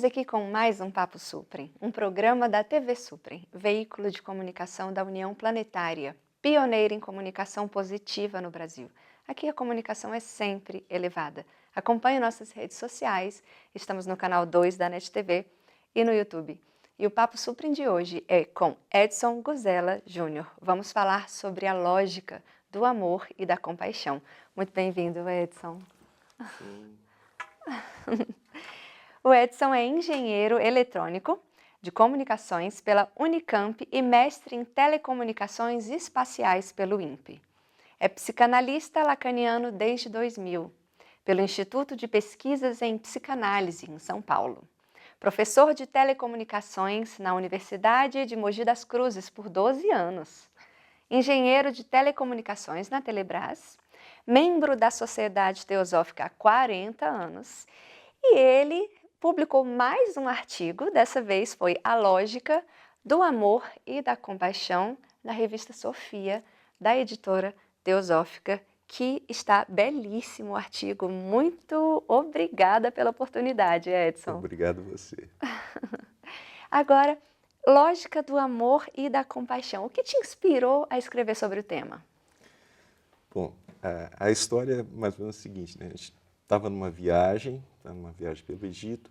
aqui com mais um Papo Suprem, um programa da TV Suprem, veículo de comunicação da União Planetária, pioneira em comunicação positiva no Brasil. Aqui a comunicação é sempre elevada. Acompanhe nossas redes sociais, estamos no canal 2 da NET TV e no YouTube. E o Papo Suprem de hoje é com Edson Guzela Júnior. Vamos falar sobre a lógica do amor e da compaixão. Muito bem-vindo, Edson. O Edson é engenheiro eletrônico de comunicações pela Unicamp e mestre em telecomunicações espaciais pelo INPE. É psicanalista lacaniano desde 2000, pelo Instituto de Pesquisas em Psicanálise, em São Paulo. Professor de telecomunicações na Universidade de Mogi das Cruzes por 12 anos. Engenheiro de telecomunicações na Telebrás, membro da Sociedade Teosófica há 40 anos, e ele publicou mais um artigo, dessa vez foi A Lógica do Amor e da Compaixão, na revista Sofia, da editora Teosófica, que está belíssimo o artigo. Muito obrigada pela oportunidade, Edson. Obrigado a você. Agora, Lógica do Amor e da Compaixão. O que te inspirou a escrever sobre o tema? Bom, a história é mais ou menos a seguinte, né? A gente estava numa viagem pelo Egito,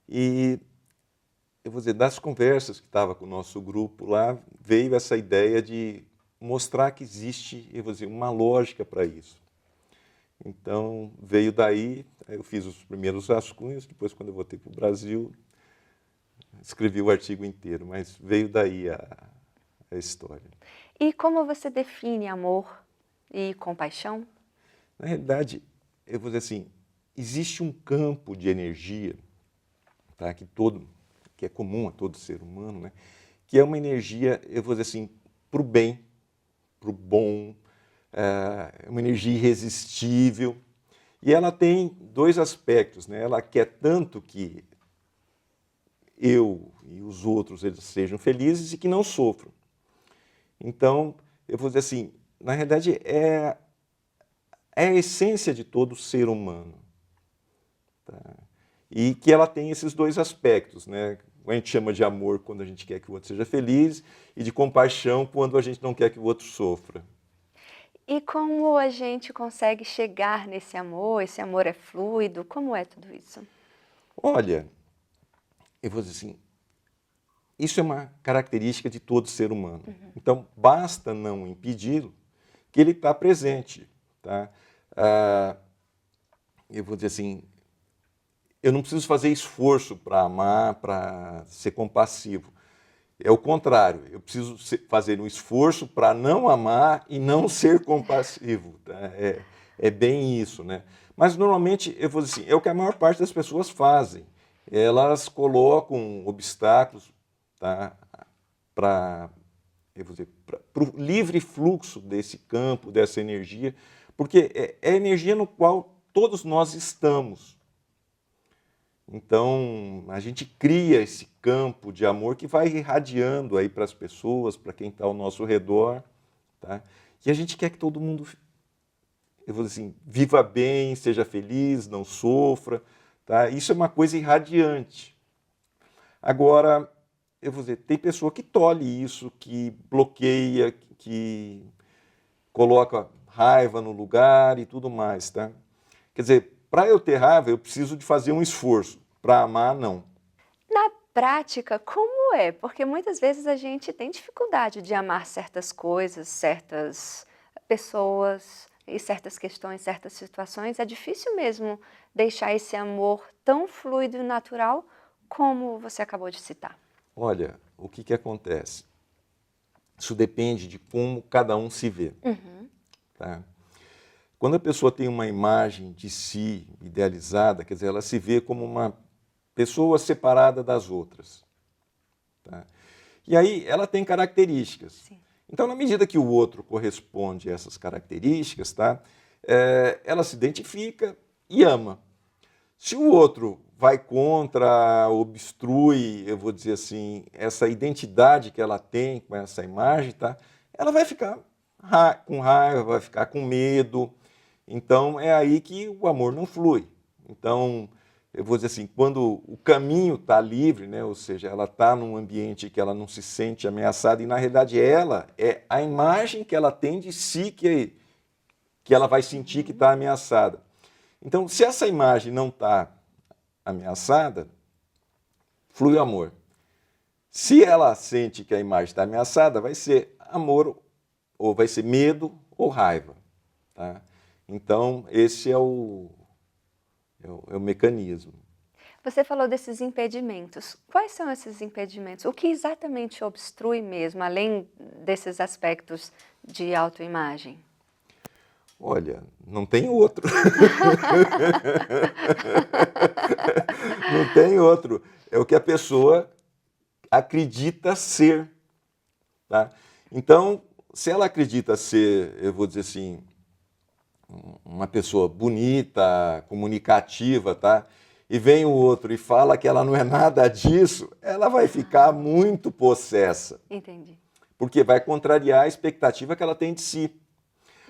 e eu vou dizer, das conversas que estava com o nosso grupo lá, veio essa ideia de mostrar que existe, eu vou dizer, uma lógica para isso. Então, veio daí, eu fiz os primeiros rascunhos, depois quando eu voltei para o Brasil, escrevi o artigo inteiro, mas veio daí a história. E como você define amor e compaixão? Na realidade, eu vou dizer assim, existe um campo de energia, tá, que é comum a todo ser humano, né, que é uma energia, eu vou dizer assim, para o bem, para o bom, é uma energia irresistível, e ela tem dois aspectos, né, ela quer tanto que eu e os outros eles sejam felizes e que não sofram. Então, eu vou dizer assim, na realidade é a essência de todo ser humano. Tá? E que ela tem esses dois aspectos, né? A gente chama de amor quando a gente quer que o outro seja feliz e de compaixão quando a gente não quer que o outro sofra. E como a gente consegue chegar nesse amor? Esse amor é fluido? Como é tudo isso? Olha, eu vou dizer assim, isso é uma característica de todo ser humano. Então, basta não impedi-lo que ele está presente. Tá? Eu vou dizer assim, eu não preciso fazer esforço para amar, para ser compassivo. É o contrário, eu preciso fazer um esforço para não amar e não ser compassivo. Tá? É bem isso, né? Mas normalmente, eu vou dizer assim, é o que a maior parte das pessoas fazem. Elas colocam obstáculos, tá, para o livre fluxo desse campo, dessa energia, porque é a energia no qual todos nós estamos. Então, a gente cria esse campo de amor que vai irradiando aí para as pessoas, para quem está ao nosso redor, tá? E a gente quer que todo mundo, eu vou dizer assim, viva bem, seja feliz, não sofra, tá? Isso é uma coisa irradiante. Agora, eu vou dizer, tem pessoa que tolhe isso, que bloqueia, que coloca raiva no lugar e tudo mais, tá? Quer dizer, para eu ter raiva, eu preciso de fazer um esforço. Para amar, não. Na prática, como é? Porque muitas vezes a gente tem dificuldade de amar certas coisas, certas pessoas e certas questões, certas situações. É difícil mesmo deixar esse amor tão fluido e natural como você acabou de citar. Olha, o que acontece? Isso depende de como cada um se vê. Tá? Quando a pessoa tem uma imagem de si idealizada, quer dizer, ela se vê como uma pessoa separada das outras. Tá? E aí ela tem características. Sim. Então, na medida que o outro corresponde a essas características, tá, ela se identifica e ama. Se o outro vai contra, obstrui, eu vou dizer assim, essa identidade que ela tem com essa imagem, tá, ela vai ficar com raiva, vai ficar com medo. Então, é aí que o amor não flui. Então, eu vou dizer assim, quando o caminho está livre, né, ou seja, ela está num ambiente que ela não se sente ameaçada, e na realidade ela é a imagem que ela tem de si que ela vai sentir que está ameaçada. Então, se essa imagem não está ameaçada, flui o amor. Se ela sente que a imagem está ameaçada, vai ser amor, ou vai ser medo ou raiva. Tá? Então, esse é o mecanismo. Você falou desses impedimentos. Quais são esses impedimentos? O que exatamente obstrui mesmo, além desses aspectos de autoimagem? Olha, não tem outro. Não tem outro. É o que a pessoa acredita ser. Tá? Então, se ela acredita ser, eu vou dizer assim, uma pessoa bonita, comunicativa, tá? E vem o outro e fala que ela não é nada disso, ela vai ficar muito possessa. Entendi. Porque vai contrariar a expectativa que ela tem de si.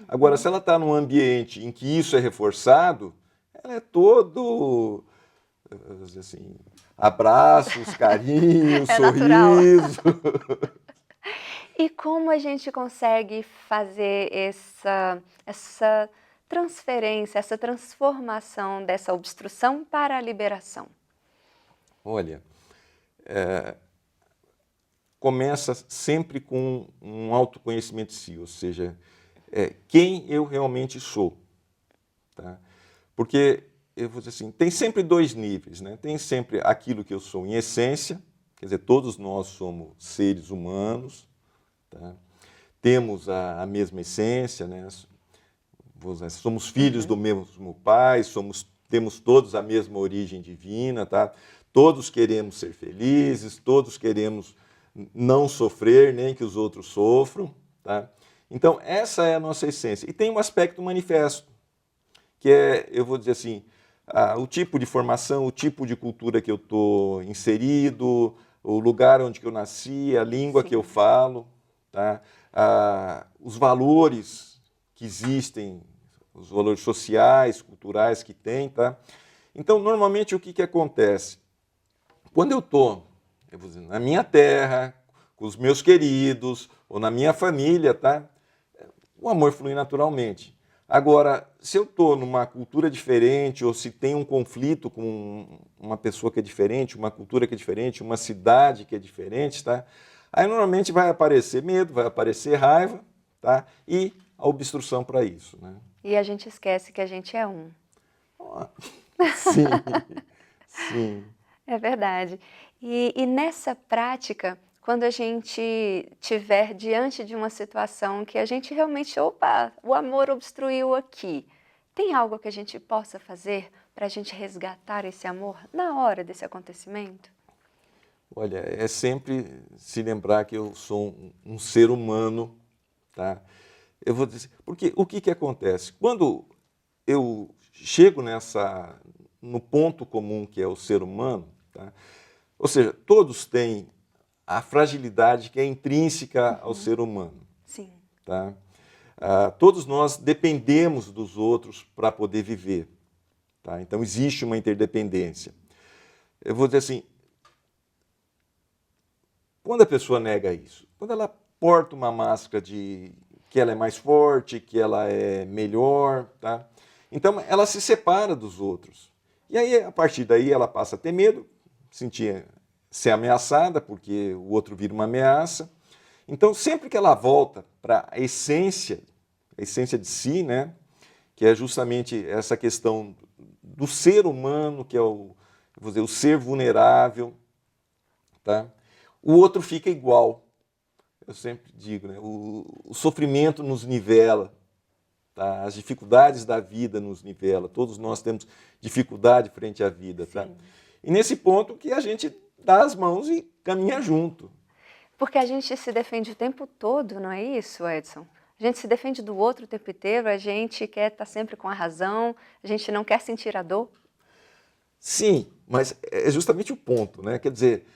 Agora, se ela está num ambiente em que isso é reforçado, ela é todo, assim, abraços, carinhos, É natural. sorriso. E como a gente consegue fazer essa transferência, essa transformação dessa obstrução para a liberação? Olha, começa sempre com um autoconhecimento de si, ou seja, quem eu realmente sou. Tá? Porque, eu vou dizer assim, tem sempre dois níveis, né? Tem sempre aquilo que eu sou em essência, quer dizer, todos nós somos seres humanos, tá? Temos a mesma essência, né? Somos filhos do mesmo pai, temos todos a mesma origem divina, tá? Todos queremos ser felizes, todos queremos não sofrer, nem que os outros sofram, tá? Então, essa é a nossa essência. E tem um aspecto manifesto, que é, eu vou dizer assim, o tipo de formação, o tipo de cultura que eu estou inserido, o lugar onde que eu nasci, a língua Sim. que eu falo, tá? Os valores que existem, os valores sociais, culturais que tem, tá? Então, normalmente, o que acontece? Quando eu estou na minha terra, com os meus queridos, ou na minha família, tá? O amor flui naturalmente. Agora, se eu estou numa cultura diferente, ou se tem um conflito com uma pessoa que é diferente, uma cultura que é diferente, uma cidade que é diferente, tá? Aí normalmente vai aparecer medo, vai aparecer raiva, tá? E a obstrução para isso, né? E a gente esquece que a gente é um. Sim, sim. É verdade. E nessa prática, quando a gente estiver diante de uma situação que a gente realmente, opa, o amor obstruiu aqui, tem algo que a gente possa fazer para a gente resgatar esse amor na hora desse acontecimento? Olha, é sempre se lembrar que eu sou um ser humano, tá? Eu vou dizer, porque o que acontece? Quando eu chego no ponto comum que é o ser humano, tá? Ou seja, todos têm a fragilidade que é intrínseca ao ser humano. Sim. Tá? Todos nós dependemos dos outros para poder viver. Tá? Então existe uma interdependência. Eu vou dizer assim, quando a pessoa nega isso, quando ela porta uma máscara de que ela é mais forte, que ela é melhor, tá? Então ela se separa dos outros. E aí, a partir daí, ela passa a ter medo, ser ameaçada, porque o outro vira uma ameaça. Então, sempre que ela volta para a essência de si, né, que é justamente essa questão do ser humano, que é vou dizer, o ser vulnerável, tá? O outro fica igual. Eu sempre digo, né, o sofrimento nos nivela. Tá? As dificuldades da vida nos nivela, todos nós temos dificuldade frente à vida. Tá? E nesse ponto que a gente dá as mãos e caminha junto. Porque a gente se defende o tempo todo, não é isso, Edson? A gente se defende do outro o tempo inteiro, a gente quer estar sempre com a razão, a gente não quer sentir a dor. Sim, mas é justamente o ponto, né? Quer dizer,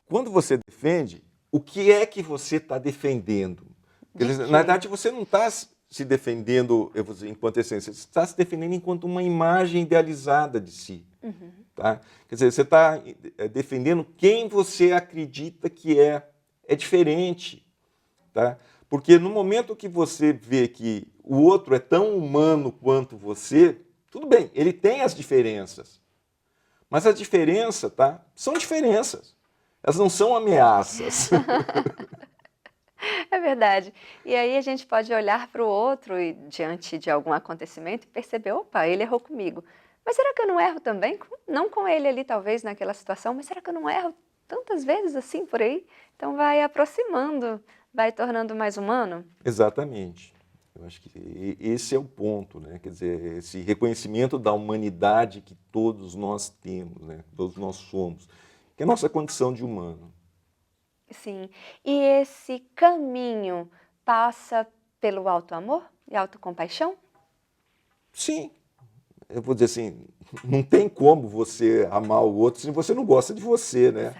quando você defende, o que é que você está defendendo? Na verdade, você não está se defendendo, eu vou dizer, enquanto essência, você está se defendendo enquanto uma imagem idealizada de si. Tá? Quer dizer, você está defendendo quem você acredita que é diferente. Tá? Porque no momento que você vê que o outro é tão humano quanto você, tudo bem, ele tem as diferenças. Mas a diferença, tá? São diferenças. Elas não são ameaças. É verdade. E aí a gente pode olhar para o outro e, diante de algum acontecimento, e perceber, opa, ele errou comigo. Mas será que eu não erro também? Não com ele ali, talvez, naquela situação, mas será que eu não erro tantas vezes assim por aí? Então vai aproximando, vai tornando mais humano. Exatamente. Eu acho que esse é o ponto, né? Quer dizer, esse reconhecimento da humanidade que todos nós temos, né? Todos nós somos, que é a nossa condição de humano. Sim. E esse caminho passa pelo auto-amor e autocompaixão? Sim, eu vou dizer assim, não tem como você amar o outro se você não gosta de você, né? Exato.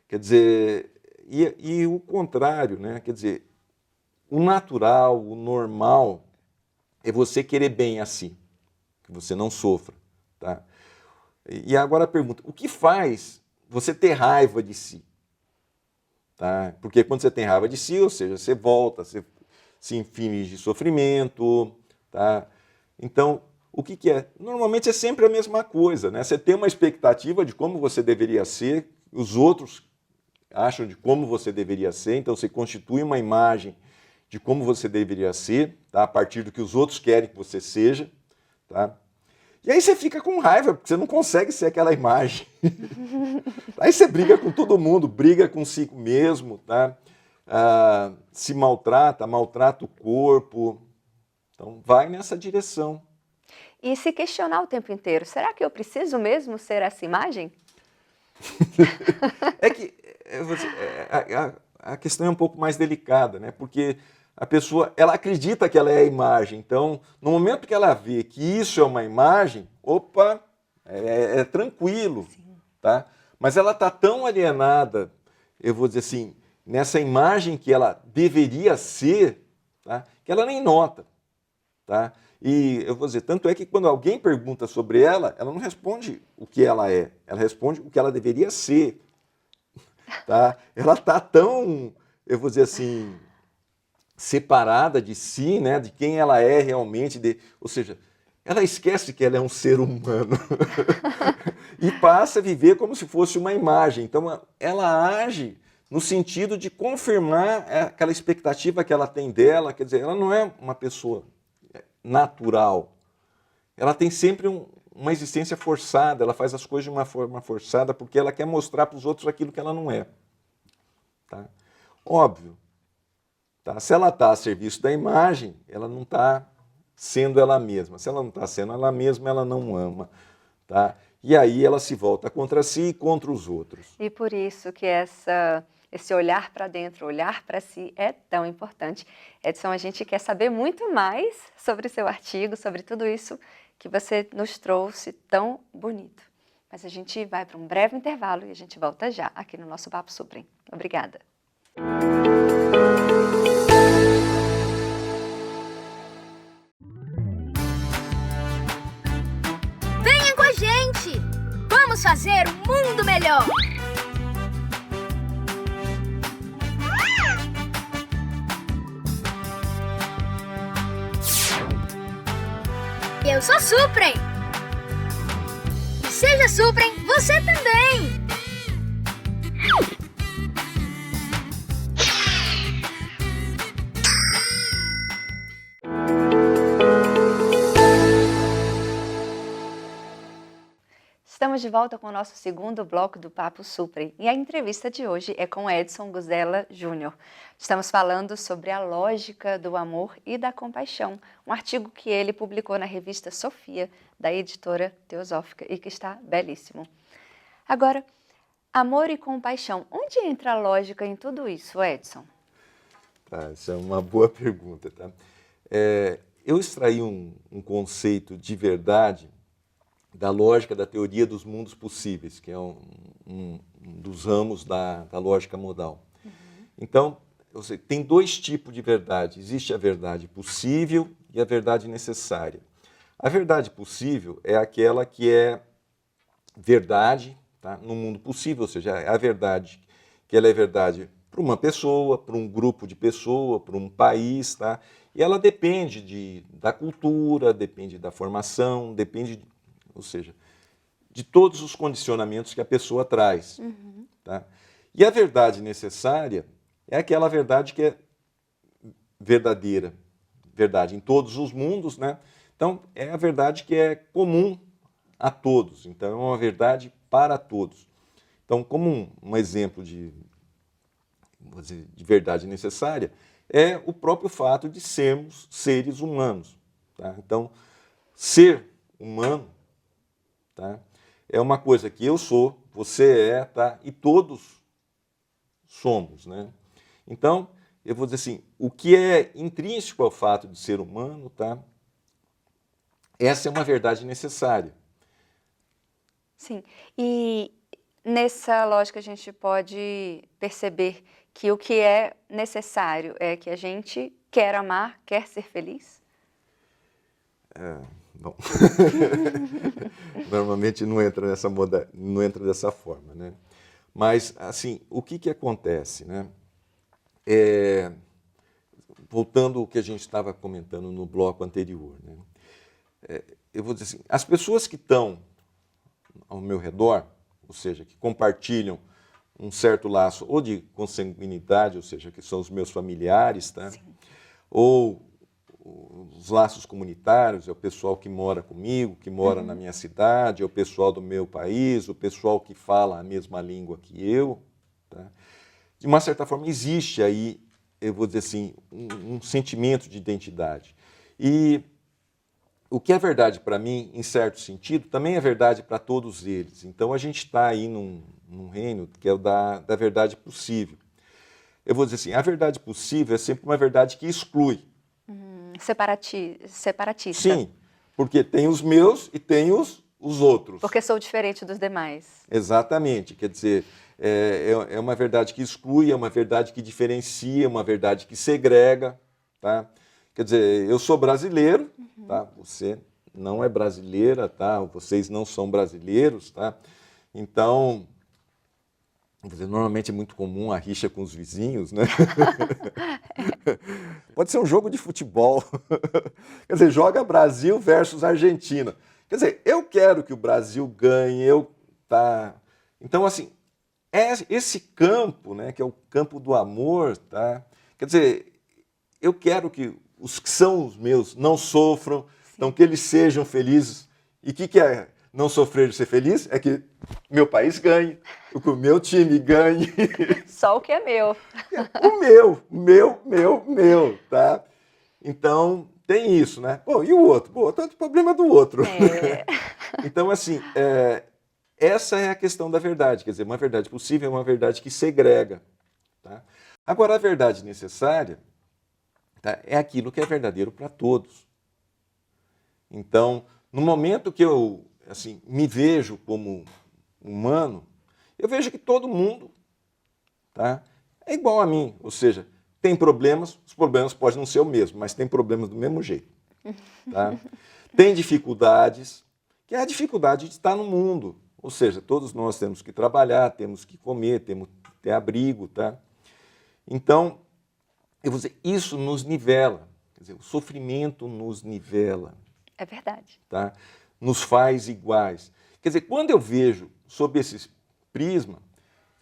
Quer dizer, e o contrário, né? Quer dizer, o natural, o normal é você querer bem a si, que você não sofra, tá? E agora a pergunta, o que faz você ter raiva de si? Tá? Porque quando você tem raiva de si, ou seja, você volta, você se inflige sofrimento, tá? Então, o que é? Normalmente é sempre a mesma coisa, né? Você tem uma expectativa de como você deveria ser, os outros acham de como você deveria ser, então você constitui uma imagem de como você deveria ser, tá? A partir do que os outros querem que você seja, tá? E aí você fica com raiva, porque você não consegue ser aquela imagem. Aí você briga com todo mundo, briga consigo mesmo, tá? Se maltrata, maltrata o corpo. Então vai nessa direção. E se questionar o tempo inteiro, será que eu preciso mesmo ser essa imagem? É que a questão é um pouco mais delicada, né? Porque a pessoa, ela acredita que ela é a imagem. Então, no momento que ela vê que isso é uma imagem, opa, é tranquilo, tá? Mas ela está tão alienada, eu vou dizer assim, nessa imagem que ela deveria ser, tá? Que ela nem nota, tá? E eu vou dizer, tanto é que quando alguém pergunta sobre ela não responde o que ela é, ela responde o que ela deveria ser, tá? Ela está tão, eu vou dizer assim, separada de si, né, de quem ela é realmente, ou seja, ela esquece que ela é um ser humano e passa a viver como se fosse uma imagem. Então ela age no sentido de confirmar aquela expectativa que ela tem dela, quer dizer, ela não é uma pessoa natural, ela tem sempre uma existência forçada, ela faz as coisas de uma forma forçada porque ela quer mostrar para os outros aquilo que ela não é. Tá? Óbvio. Tá? Se ela está a serviço da imagem, ela não está sendo ela mesma. Se ela não está sendo ela mesma, ela não ama. Tá? E aí ela se volta contra si e contra os outros. E por isso que esse olhar para dentro, olhar para si é tão importante. Edson, a gente quer saber muito mais sobre seu artigo, sobre tudo isso que você nos trouxe tão bonito. Mas a gente vai para um breve intervalo e a gente volta já aqui no nosso Papo Suprem. Obrigada. Venha com a gente! Vamos fazer um mundo melhor! Eu sou Suprem! Seja Suprem, você também! Estamos de volta com o nosso segundo bloco do Papo Suprem e a entrevista de hoje é com Edson Guzella Júnior. Estamos falando sobre a lógica do amor e da compaixão, um artigo que ele publicou na revista Sofia, da editora Teosófica, e que está belíssimo. Agora, amor e compaixão, onde entra a lógica em tudo isso, Edson? Tá, essa é uma boa pergunta. Tá? Eu extraí um conceito de verdade da lógica da teoria dos mundos possíveis, que é um dos ramos da lógica modal. Então, tem dois tipos de verdade. Existe a verdade possível e a verdade necessária. A verdade possível é aquela que é verdade, tá, no mundo possível, ou seja, a verdade que ela é verdade para uma pessoa, para um grupo de pessoas, para um país, tá? E ela depende da cultura, depende da formação, depende, ou seja, de todos os condicionamentos que a pessoa traz. Tá? E a verdade necessária é aquela verdade que é verdadeira, verdade em todos os mundos, né? Então, é a verdade que é comum a todos, então é uma verdade para todos. Então, como um exemplo vou dizer, de verdade necessária, é o próprio fato de sermos seres humanos. Tá? Então, ser humano, tá, é uma coisa que eu sou, você é, tá, e todos somos. Né? Então, eu vou dizer assim, o que é intrínseco ao fato de ser humano, tá, essa é uma verdade necessária. Sim, e nessa lógica a gente pode perceber que o que é necessário é que a gente quer amar, quer ser feliz? Bom, normalmente não entra não entra dessa forma, né? Mas, assim, o que acontece, né? Voltando ao que a gente estava comentando no bloco anterior, né? Eu vou dizer assim, as pessoas que estão ao meu redor, ou seja, que compartilham um certo laço ou de consanguinidade, ou seja, que são os meus familiares, tá? Ou os laços comunitários, é o pessoal que mora comigo, que mora na minha cidade, é o pessoal do meu país, o pessoal que fala a mesma língua que eu. Tá? De uma certa forma, existe aí, eu vou dizer assim, um sentimento de identidade. E o que é verdade para mim, em certo sentido, também é verdade para todos eles. Então, a gente está aí num reino que é o da verdade possível. Eu vou dizer assim, a verdade possível é sempre uma verdade que exclui. Separatista. Sim, porque tem os meus e tem os outros. Porque sou diferente dos demais. Exatamente, quer dizer, é uma verdade que exclui, é uma verdade que diferencia, é uma verdade que segrega, tá? Quer dizer, eu sou brasileiro, tá? Você não é brasileira, tá? Vocês não são brasileiros, tá? Então, normalmente é muito comum a rixa com os vizinhos, né? Pode ser um jogo de futebol. Quer dizer, joga Brasil versus Argentina. Quer dizer, eu quero que o Brasil ganhe, tá? Então, assim, esse campo, né, que é o campo do amor, tá? Quer dizer, eu quero que os que são os meus não sofram, então que eles sejam felizes. E o que é não sofrer e ser feliz? É que meu país ganhe, que o meu time ganhe. Só o que é meu. O meu, tá? Então, tem isso, né? Pô, e o outro? Pô, tanto problema do outro. Então, assim, essa é a questão da verdade. Quer dizer, uma verdade possível é uma verdade que segrega. Tá? Agora, a verdade necessária, tá, é aquilo que é verdadeiro para todos. Então, no momento que eu assim, me vejo como humano, eu vejo que todo mundo, tá, é igual a mim. Ou seja, tem problemas, os problemas podem não ser o mesmo, mas tem problemas do mesmo jeito. Tá? Tem dificuldades, que é a dificuldade de estar no mundo. Ou seja, todos nós temos que trabalhar, temos que comer, temos que ter abrigo. Tá? Então, eu vou dizer, isso nos nivela. Quer dizer, o sofrimento nos nivela. É verdade. Tá? Nos faz iguais. Quer dizer, quando eu vejo sob esse prisma,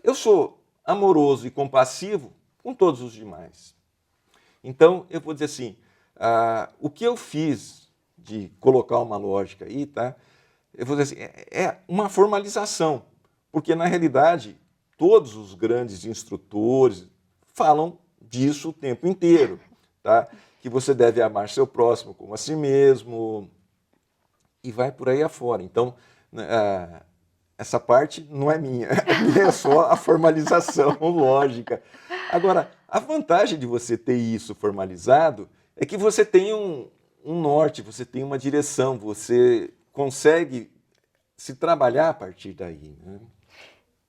eu sou amoroso e compassivo com todos os demais. Então, eu vou dizer assim, o que eu fiz de colocar uma lógica aí, tá? Eu vou dizer assim, é uma formalização, porque na realidade todos os grandes instrutores falam disso o tempo inteiro, tá? Que você deve amar seu próximo como a si mesmo, e vai por aí afora. Então, essa parte não é minha, é só a formalização lógica. Agora, a vantagem de você ter isso formalizado é que você tem um norte, você tem uma direção, você consegue se trabalhar a partir daí. Né?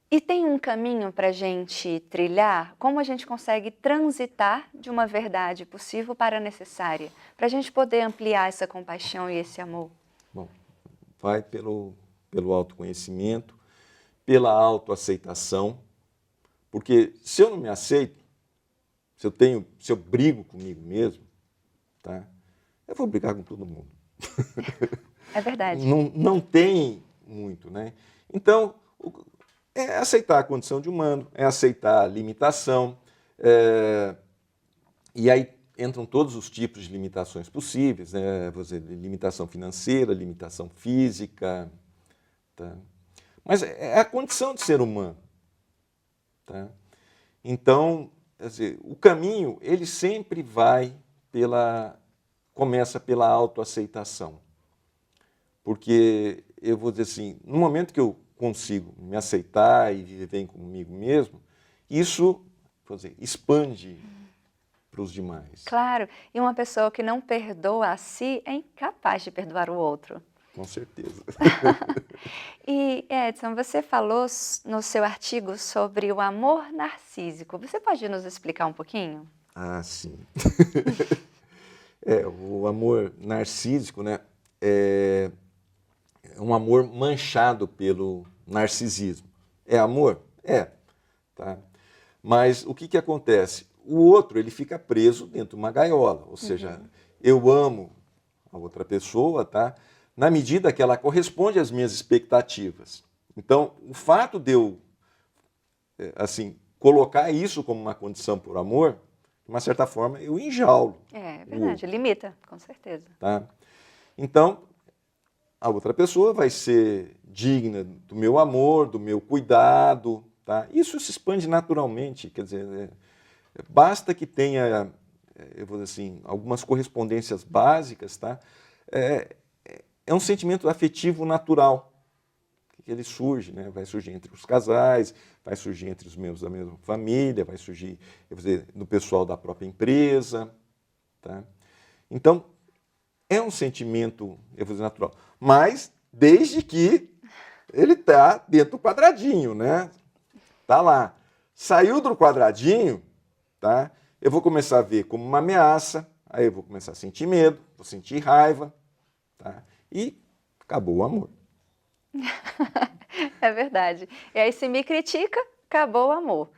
E tem um caminho para a gente trilhar? Como a gente consegue transitar de uma verdade possível para a necessária? Para a gente poder ampliar essa compaixão e esse amor? Bom, vai pelo pelo autoconhecimento, pela autoaceitação, porque se eu não me aceito, se eu brigo comigo mesmo, tá? Eu vou brigar com todo mundo. É verdade. Não tem muito, né? Então, é aceitar a condição de humano, é aceitar a limitação, e aí entram todos os tipos de limitações possíveis, né? Limitação financeira, limitação física, tá? Mas é a condição de ser humano, tá? Então, quer dizer, o caminho, ele sempre começa pela autoaceitação. Porque eu vou dizer assim, no momento que eu consigo me aceitar e viver bem comigo mesmo, isso, vou dizer, expande para os demais. Claro, e uma pessoa que não perdoa a si é incapaz de perdoar o outro. Com certeza. E, Edson, você falou no seu artigo sobre o amor narcísico. Você pode nos explicar um pouquinho? Ah, sim. O amor narcísico, né, é um amor manchado pelo narcisismo. É amor? É. Tá? Mas o que acontece? O outro, ele fica preso dentro de uma gaiola. Ou seja, eu amo a outra pessoa, tá? Na medida que ela corresponde às minhas expectativas. Então, o fato de eu assim, colocar isso como uma condição por amor, de uma certa forma, eu enjaulo. É verdade, limita, com certeza. Tá? Então, a outra pessoa vai ser digna do meu amor, do meu cuidado. Tá? Isso se expande naturalmente, quer dizer, basta que tenha, eu vou dizer assim, algumas correspondências básicas, tá? É um sentimento afetivo natural, que ele surge, né? Vai surgir entre os casais, vai surgir entre os membros da mesma família, vai surgir, eu vou dizer, no pessoal da própria empresa. Tá? Então, é um sentimento, eu vou dizer, natural, mas desde que ele está dentro do quadradinho, né? Tá lá. Saiu do quadradinho, tá? Eu vou começar a ver como uma ameaça, aí eu vou começar a sentir medo, vou sentir raiva, tá? E acabou o amor. É verdade. E aí, se me critica, acabou o amor.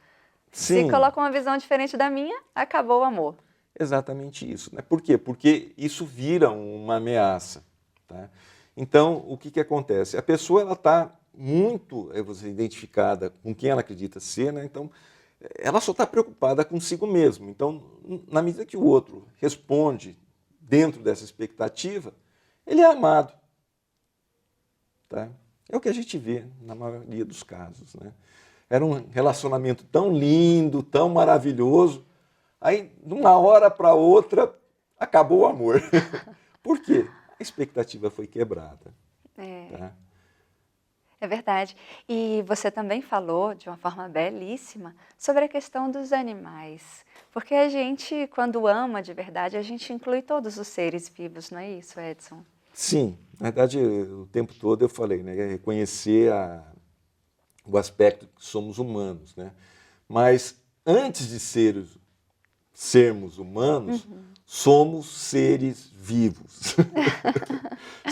Sim. Se coloca uma visão diferente da minha, acabou o amor. Exatamente isso. Né? Por quê? Porque isso vira uma ameaça. Tá? Então, o que acontece? A pessoa está muito identificada com quem ela acredita ser, né? Então, ela só está preocupada consigo mesmo. Então, na medida que o outro responde dentro dessa expectativa, ele é amado. Tá? É o que a gente vê na maioria dos casos. Né? Era um relacionamento tão lindo, tão maravilhoso, aí, de uma hora para outra, acabou o amor. Por quê? A expectativa foi quebrada. Tá? É verdade. E você também falou, de uma forma belíssima, sobre a questão dos animais. Porque a gente, quando ama de verdade, a gente inclui todos os seres vivos, não é isso, Edson? Sim. Na verdade, o tempo todo eu falei, né? Reconhecer o aspecto que somos humanos. Né? Mas antes de sermos humanos, somos seres vivos.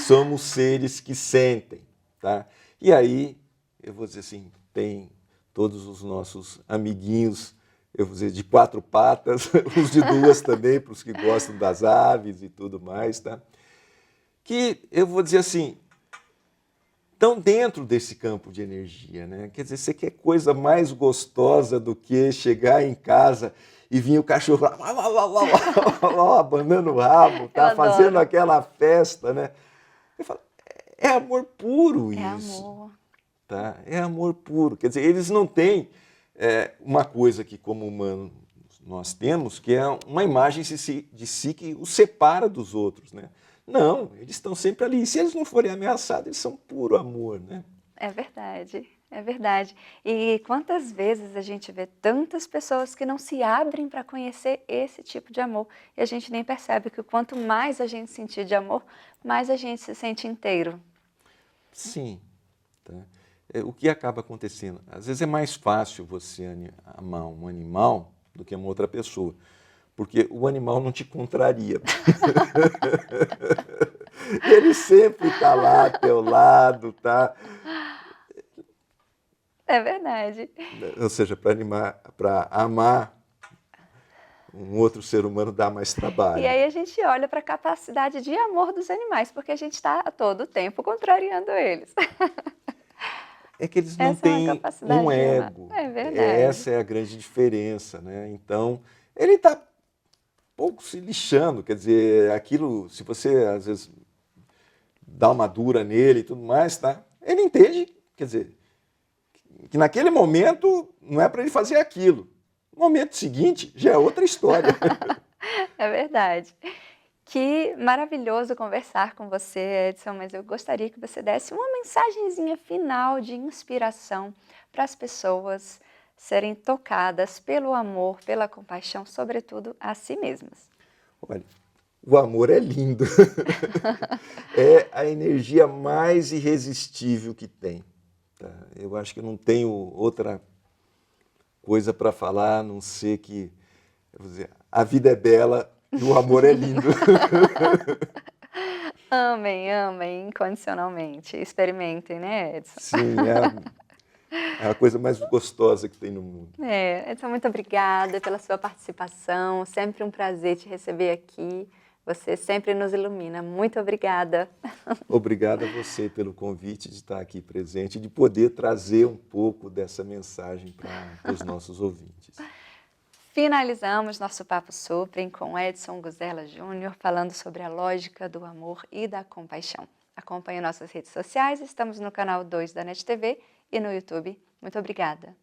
Somos seres que sentem. Tá? E aí, eu vou dizer assim, tem todos os nossos amiguinhos, eu vou dizer, de quatro patas, os de duas também, para os que gostam das aves e tudo mais, tá? Que, eu vou dizer assim, estão dentro desse campo de energia, né? Quer dizer, você quer coisa mais gostosa do que chegar em casa e vir o cachorro lá, abanando o rabo, tá? Fazendo aquela festa, né? Eu falo, é amor puro isso. É amor. Tá? É amor puro. Quer dizer, eles não têm uma coisa que, como humanos, nós temos, que é uma imagem de si que os separa dos outros. Né? Não, eles estão sempre ali. E se eles não forem ameaçados, eles são puro amor. Né? É verdade, é verdade. E quantas vezes a gente vê tantas pessoas que não se abrem para conhecer esse tipo de amor e a gente nem percebe que quanto mais a gente sentir de amor, mais a gente se sente inteiro. Sim. Tá? O que acaba acontecendo? Às vezes é mais fácil você amar um animal do que uma outra pessoa, porque o animal não te contraria. Ele sempre está lá ao teu lado, tá? É verdade. Ou seja, para amar um outro ser humano dá mais trabalho. E aí a gente olha para a capacidade de amor dos animais, porque a gente está a todo tempo contrariando eles. É que eles não Essa é uma têm capacidade um de amar. ego. É verdade. Essa é a grande diferença, né? Então, ele está pouco se lixando, quer dizer, aquilo, se você às vezes dá uma dura nele e tudo mais, tá? Ele entende, quer dizer, que naquele momento não é para ele fazer aquilo. No momento seguinte já é outra história. É verdade. Que maravilhoso conversar com você, Edson, mas eu gostaria que você desse uma mensagenzinha final de inspiração para as pessoas serem tocadas pelo amor, pela compaixão, sobretudo a si mesmas. Olha, o amor é lindo. É a energia mais irresistível que tem. Tá? Eu acho que eu não tenho outra coisa para falar, a não ser que, eu vou dizer, a vida é bela e o amor é lindo. Amem, amem incondicionalmente. Experimentem, né, Edson? Sim, é a coisa mais gostosa que tem no mundo. Edson, muito obrigada pela sua participação. Sempre um prazer te receber aqui. Você sempre nos ilumina. Muito obrigada. Obrigado a você pelo convite de estar aqui presente e de poder trazer um pouco dessa mensagem para os nossos ouvintes. Finalizamos nosso Papo Suprem com Edson Guzella Júnior, falando sobre a lógica do amor e da compaixão. Acompanhe nossas redes sociais, estamos no canal 2 da NET TV e no YouTube. Muito obrigada.